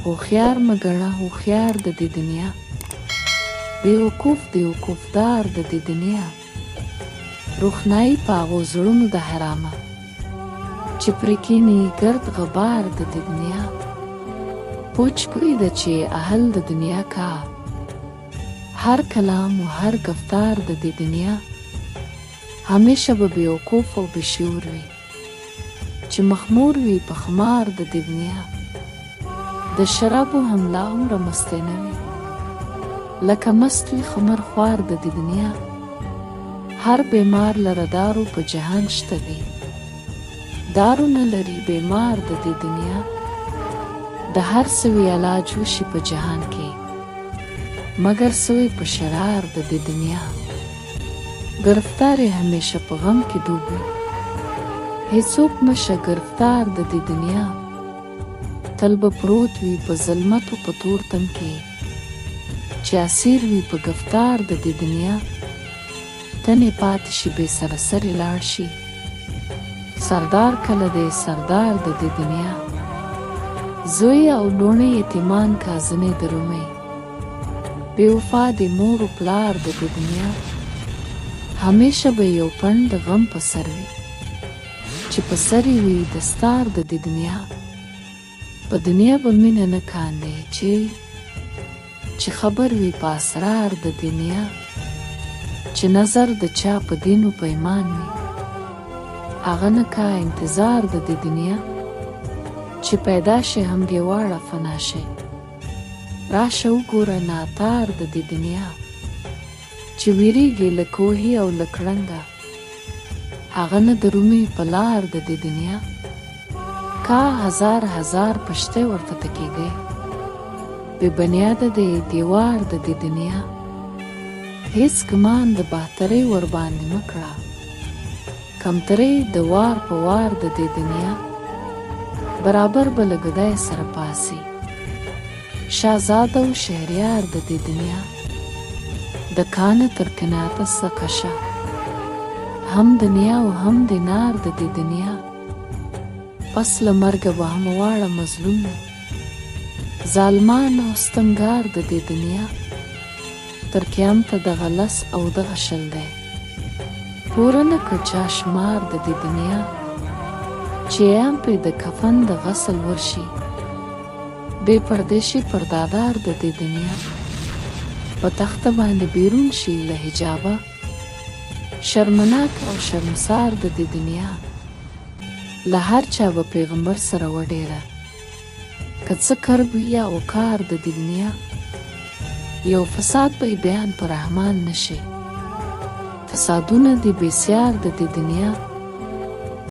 هوښیار مه ګڼه هوښیار د دې دنیا، بیوقوف دی وقوفدار د دې دنیا. روښنایي په هغو زړونو د حرامه چې پرې کښېني ګرد غبار د دې دنیا. پوچ کوي ده چې اهل د دنیا کا، هر کلام و هر گفتار د دې دنیا. همیشه به بیوقوف او بشعور وي چې مخمور وي په خمار د دې دنیا. د شرابو هم لا عمره مستی نه وي، لکه مست وي خمر خوار د دې دنیا. هر بیمار لره دارو په جهان شته دی، دارو نه لري بیمار د دې دنیا. د هر سوي علاج وشي په جهان کې، مگر سوی په شرار د دې دنیا. گرفتار همیشه په غم کې ډوب وي، هیڅوک مشه گرفتار د دې دنیا. تل به پروت وي په ظلمتو په تور تم کې، چې اسیر وي په گفتار د دې دنیا. تنې پاتې شي بې سره سرې لاړ شي، سردار کله دی سردار د دې دنیا. زوی او لوڼې یتیمان کازنې درومي، بې وفا د مور و پلار د دې دنیا. همیشه به یو پند د غم په سر وي، چې په سر یې وي دستار د دې دنیا. په دنیا به مینه نه کاندي چې خبر وي په اسرار د دنیا. چې نظر د چا په دین و په ایمان وي، هغه نه کا انتظار د دې دنیا. چې پیدا شي هم دې واړه فنا شي، راشه وګوره ناتار د دې دنیا. چې ویریږي له کوهي او له کړنګه، هغه نه درومي په لار د دې دنیا. کا هزار هزار پشته ورته تکیږي، بې بنیاده دی دیوار د دې دنیا. هیڅ ګمان د باطرۍ ور باندې مه کړه، کمترۍ د وار په وار د دې دنیا. برابر به له ګدای سره پاسي، شهزاده و شهریار د دې دنیا. د کانه تر کناته څه کشه، هم دنیا و هم دینار د دې دنیا. پس له مرګه به هم واړه مظلوم، ظالمان او ستمګار د دې دنیا. تر قیامته دغه لس او دغه شل دی، پوره نه کړ چا شمار د دې دنیا. چې یم پې د کفن د غسل ورشي، بې پردې شي پردادار د دې دنیا. په تخته باندې بیرون شي له حجابه، شرمناک او شرمسار د دې دنیا. له هر چا به پیغمبر سره وډېره، که څه کرب وي یا وکار د دې دنیا. یو فساد به بیان پر رحمان نشي، فسادونه دي بسیار د دې دنیا.